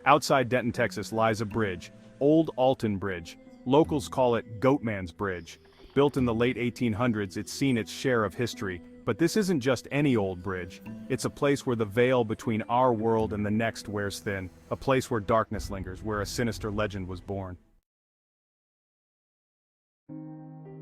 Outside Denton, Texas lies a bridge, Old Alton Bridge. Locals call it Goatman's Bridge. Built in the late 1800s, it's seen its share of history, but this isn't just any old bridge. It's a place where the veil between our world and the next wears thin, a place where darkness lingers, where a sinister legend was born.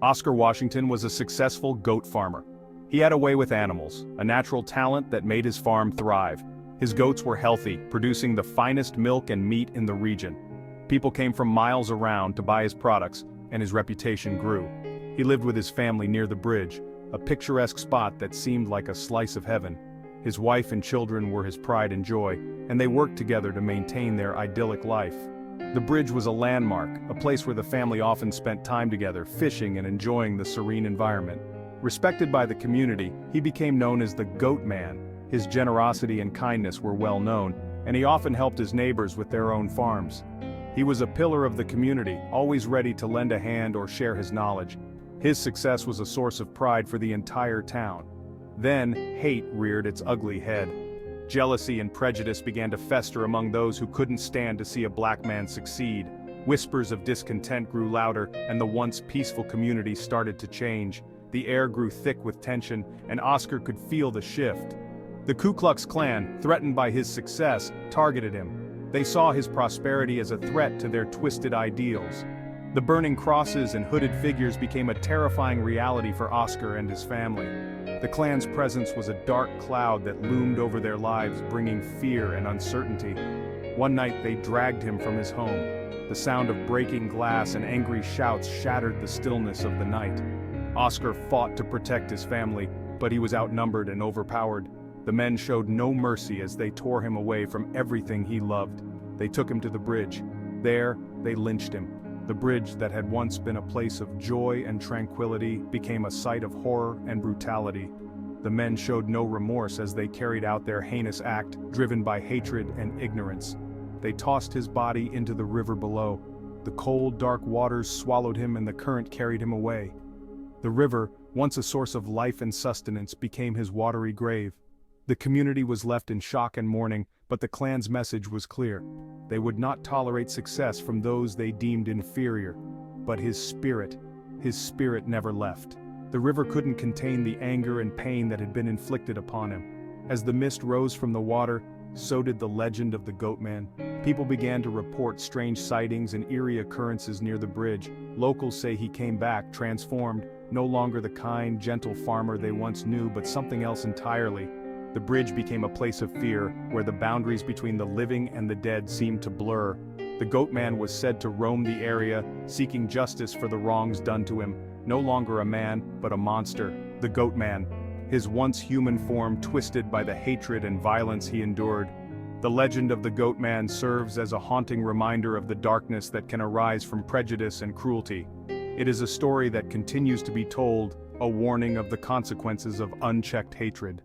Oscar Washington was a successful goat farmer. He had a way with animals, a natural talent that made his farm thrive. His goats were healthy, producing the finest milk and meat in the region. People came from miles around to buy his products, and his reputation grew. He lived with his family near the bridge, a picturesque spot that seemed like a slice of heaven. His wife and children were his pride and joy, and they worked together to maintain their idyllic life. The bridge was a landmark, a place where the family often spent time together, fishing and enjoying the serene environment. Respected by the community, he became known as the Goatman. His generosity and kindness were well known, and he often helped his neighbors with their own farms. He was a pillar of the community, always ready to lend a hand or share his knowledge. His success was a source of pride for the entire town. Then, hate reared its ugly head. Jealousy and prejudice began to fester among those who couldn't stand to see a black man succeed. Whispers of discontent grew louder, and the once peaceful community started to change. The air grew thick with tension, and Oscar could feel the shift. The Ku Klux Klan, threatened by his success, targeted him. They saw his prosperity as a threat to their twisted ideals. The burning crosses and hooded figures became a terrifying reality for Oscar and his family. The Klan's presence was a dark cloud that loomed over their lives, bringing fear and uncertainty. One night they dragged him from his home. The sound of breaking glass and angry shouts shattered the stillness of the night. Oscar fought to protect his family, but he was outnumbered and overpowered. The men showed no mercy as they tore him away from everything he loved. They took him to the bridge. There, they lynched him. The bridge that had once been a place of joy and tranquility became a site of horror and brutality. The men showed no remorse as they carried out their heinous act, driven by hatred and ignorance. They tossed his body into the river below. The cold, dark waters swallowed him and the current carried him away. The river, once a source of life and sustenance, became his watery grave. The community was left in shock and mourning, but the Klan's message was clear. They would not tolerate success from those they deemed inferior. But his spirit never left. The river couldn't contain the anger and pain that had been inflicted upon him. As the mist rose from the water, so did the legend of the Goatman. People began to report strange sightings and eerie occurrences near the bridge. Locals say he came back, transformed, no longer the kind, gentle farmer they once knew, but something else entirely. The bridge became a place of fear, where the boundaries between the living and the dead seemed to blur. The Goatman was said to roam the area, seeking justice for the wrongs done to him. No longer a man, but a monster, the Goatman. His once human form twisted by the hatred and violence he endured. The legend of the Goatman serves as a haunting reminder of the darkness that can arise from prejudice and cruelty. It is a story that continues to be told, a warning of the consequences of unchecked hatred.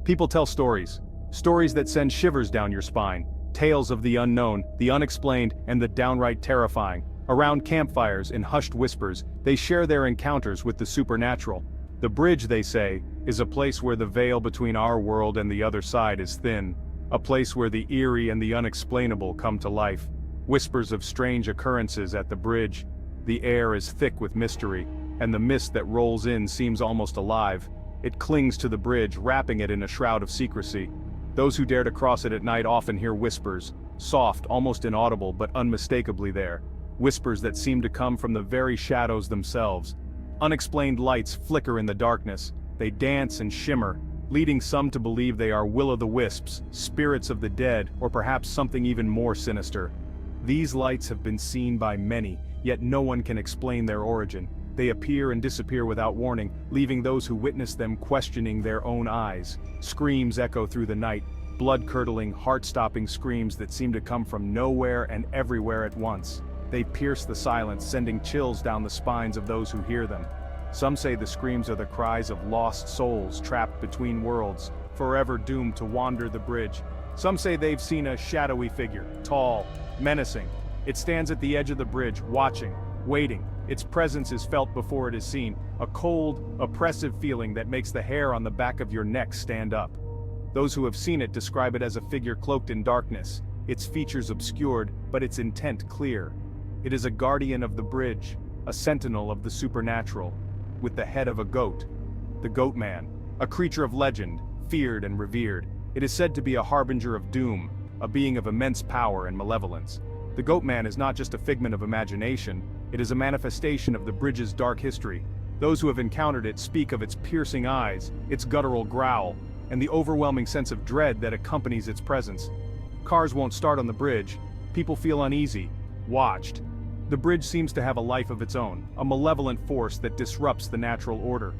People tell stories that send shivers down your spine, tales of the unknown, the unexplained, and the downright terrifying. Around campfires, in hushed whispers, they share their encounters with the supernatural. The bridge, they say, is a place where the veil between our world and the other side is thin, a place where the eerie and the unexplainable come to life. Whispers of strange occurrences at the bridge. The air is thick with mystery, and the mist that rolls in seems almost alive. It clings to the bridge, wrapping it in a shroud of secrecy. Those who dare to cross it at night often hear whispers, soft, almost inaudible, but unmistakably there. Whispers that seem to come from the very shadows themselves. Unexplained lights flicker in the darkness. They dance and shimmer, leading some to believe they are will-o'-the-wisps, spirits of the dead, or perhaps something even more sinister. These lights have been seen by many, yet no one can explain their origin. They appear and disappear without warning, leaving those who witness them questioning their own eyes. Screams echo through the night, blood-curdling, heart-stopping screams that seem to come from nowhere and everywhere at once. They pierce the silence, sending chills down the spines of those who hear them. Some say the screams are the cries of lost souls trapped between worlds, forever doomed to wander the bridge. Some say they've seen a shadowy figure, tall, menacing. It stands at the edge of the bridge, watching, waiting. Its presence is felt before it is seen, a cold, oppressive feeling that makes the hair on the back of your neck stand up. Those who have seen it describe it as a figure cloaked in darkness, its features obscured, but its intent clear. It is a guardian of the bridge, a sentinel of the supernatural, with the head of a goat. The Goatman, a creature of legend, feared and revered. It is said to be a harbinger of doom, a being of immense power and malevolence. The Goatman is not just a figment of imagination, it is a manifestation of the bridge's dark history. Those who have encountered it speak of its piercing eyes, its guttural growl, and the overwhelming sense of dread that accompanies its presence. Cars won't start on the bridge, people feel uneasy, watched. The bridge seems to have a life of its own, a malevolent force that disrupts the natural order.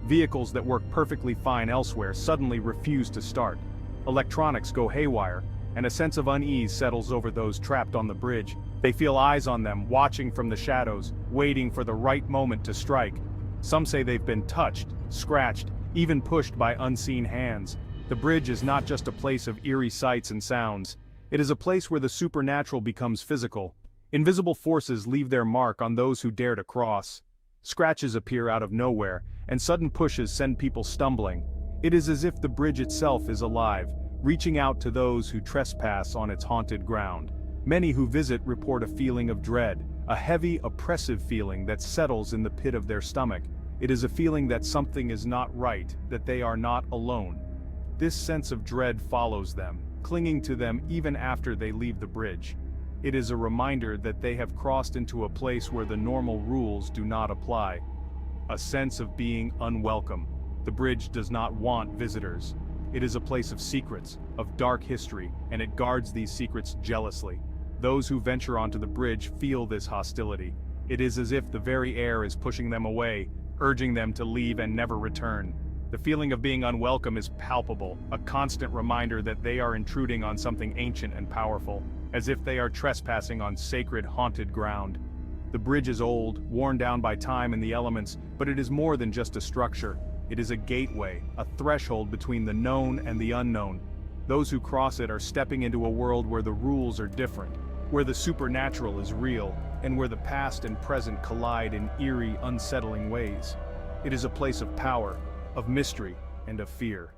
Vehicles that work perfectly fine elsewhere suddenly refuse to start. Electronics go haywire, and a sense of unease settles over those trapped on the bridge. They feel eyes on them, watching from the shadows, waiting for the right moment to strike. Some say they've been touched, scratched, even pushed by unseen hands. The bridge is not just a place of eerie sights and sounds. It is a place where the supernatural becomes physical. Invisible forces leave their mark on those who dare to cross. Scratches appear out of nowhere, and sudden pushes send people stumbling. It is as if the bridge itself is alive, reaching out to those who trespass on its haunted ground. Many who visit report a feeling of dread, a heavy, oppressive feeling that settles in the pit of their stomach. It is a feeling that something is not right, that they are not alone. This sense of dread follows them, clinging to them even after they leave the bridge. It is a reminder that they have crossed into a place where the normal rules do not apply. A sense of being unwelcome. The bridge does not want visitors. It is a place of secrets, of dark history, and it guards these secrets jealously. Those who venture onto the bridge feel this hostility. It is as if the very air is pushing them away, urging them to leave and never return. The feeling of being unwelcome is palpable, a constant reminder that they are intruding on something ancient and powerful, as if they are trespassing on sacred, haunted ground. The bridge is old, worn down by time and the elements, but it is more than just a structure. It is a gateway, a threshold between the known and the unknown. Those who cross it are stepping into a world where the rules are different, where the supernatural is real, and where the past and present collide in eerie, unsettling ways. It is a place of power, of mystery, and of fear.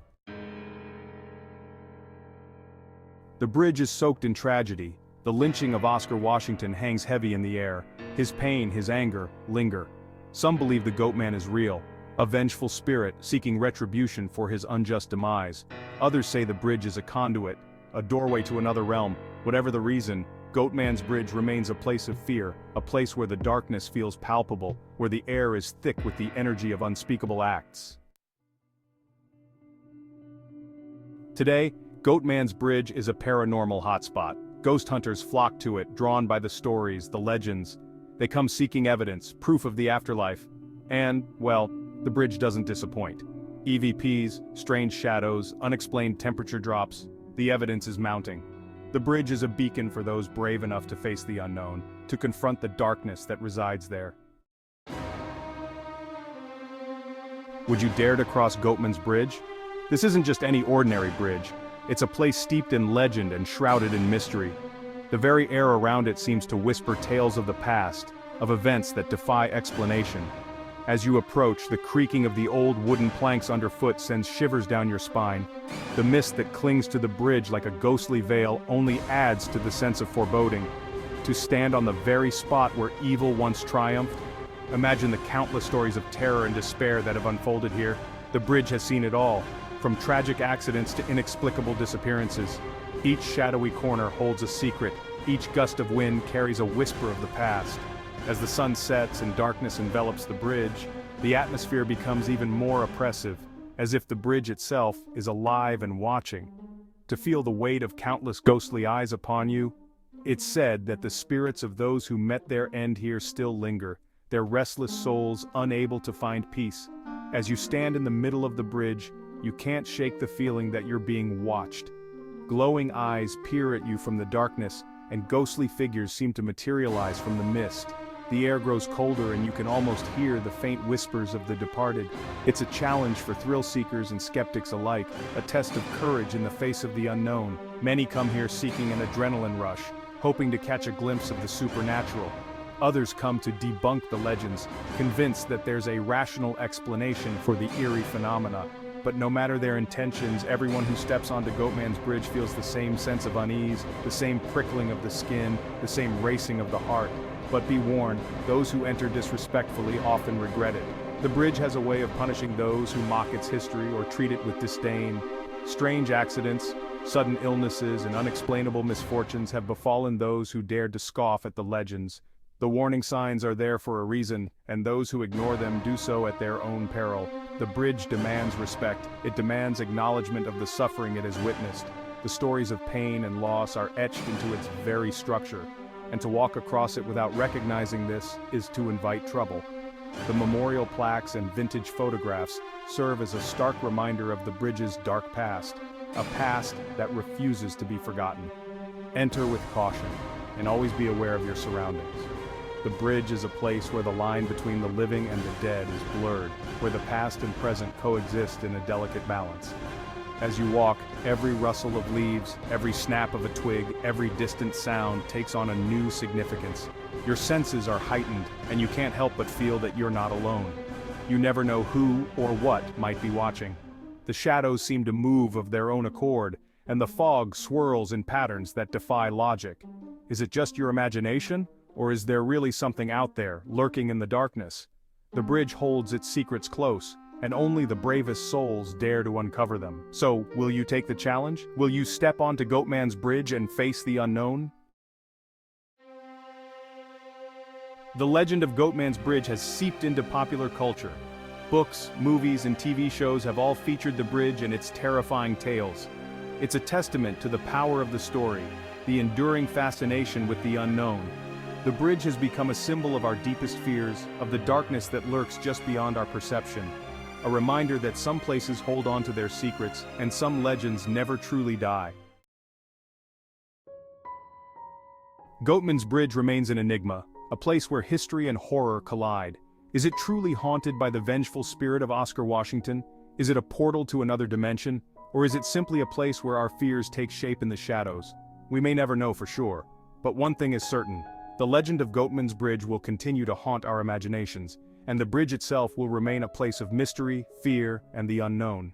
The bridge is soaked in tragedy. The lynching of Oscar Washington hangs heavy in the air. His pain, his anger, linger. Some believe the Goatman is real, a vengeful spirit seeking retribution for his unjust demise. Others say the bridge is a conduit, a doorway to another realm. Whatever the reason, Goatman's Bridge remains a place of fear, a place where the darkness feels palpable, where the air is thick with the energy of unspeakable acts. Today, Goatman's Bridge is a paranormal hotspot. Ghost hunters flock to it, drawn by the stories, the legends. They come seeking evidence, proof of the afterlife. And, well, the bridge doesn't disappoint. EVPs, strange shadows, unexplained temperature drops. The evidence is mounting. The bridge is a beacon for those brave enough to face the unknown, to confront the darkness that resides there. Would you dare to cross Goatman's Bridge? This isn't just any ordinary bridge. It's a place steeped in legend and shrouded in mystery. The very air around it seems to whisper tales of the past, of events that defy explanation. As you approach, the creaking of the old wooden planks underfoot sends shivers down your spine. The mist that clings to the bridge like a ghostly veil only adds to the sense of foreboding. To stand on the very spot where evil once triumphed? Imagine the countless stories of terror and despair that have unfolded here. The bridge has seen it all, from tragic accidents to inexplicable disappearances. Each shadowy corner holds a secret. Each gust of wind carries a whisper of the past. As the sun sets and darkness envelops the bridge, the atmosphere becomes even more oppressive, as if the bridge itself is alive and watching. To feel the weight of countless ghostly eyes upon you, it's said that the spirits of those who met their end here still linger, their restless souls unable to find peace. As you stand in the middle of the bridge, you can't shake the feeling that you're being watched. Glowing eyes peer at you from the darkness, and ghostly figures seem to materialize from the mist. The air grows colder and you can almost hear the faint whispers of the departed. It's a challenge for thrill seekers and skeptics alike, a test of courage in the face of the unknown. Many come here seeking an adrenaline rush, hoping to catch a glimpse of the supernatural. Others come to debunk the legends, convinced that there's a rational explanation for the eerie phenomena. but no matter their intentions, everyone who steps onto Goatman's Bridge feels the same sense of unease, the same prickling of the skin, the same racing of the heart. But be warned, those who enter disrespectfully often regret it. The bridge has a way of punishing those who mock its history or treat it with disdain. Strange accidents, sudden illnesses, and unexplainable misfortunes have befallen those who dared to scoff at the legends. The warning signs are there for a reason, and those who ignore them do so at their own peril. The bridge demands respect. It demands acknowledgement of the suffering it has witnessed. The stories of pain and loss are etched into its very structure, and to walk across it without recognizing this is to invite trouble. The memorial plaques and vintage photographs serve as a stark reminder of the bridge's dark past, a past that refuses to be forgotten. Enter with caution, and always be aware of your surroundings. The bridge is a place where the line between the living and the dead is blurred, where the past and present coexist in a delicate balance. As you walk, every rustle of leaves, every snap of a twig, every distant sound takes on a new significance. Your senses are heightened, and you can't help but feel that you're not alone. You never know who or what might be watching. The shadows seem to move of their own accord, and the fog swirls in patterns that defy logic. Is it just your imagination, or is there really something out there, lurking in the darkness? The bridge holds its secrets close, and only the bravest souls dare to uncover them. So, will you take the challenge? Will you step onto Goatman's Bridge and face the unknown? The legend of Goatman's Bridge has seeped into popular culture. Books, movies, and TV shows have all featured the bridge and its terrifying tales. It's a testament to the power of the story, the enduring fascination with the unknown. The bridge has become a symbol of our deepest fears, of the darkness that lurks just beyond our perception. A reminder that some places hold on to their secrets, and some legends never truly die. Goatman's Bridge remains an enigma, a place where history and horror collide. Is it truly haunted by the vengeful spirit of Oscar Washington? Is it a portal to another dimension? Or is it simply a place where our fears take shape in the shadows? We may never know for sure, but one thing is certain. The legend of Goatman's Bridge will continue to haunt our imaginations, and the bridge itself will remain a place of mystery, fear, and the unknown.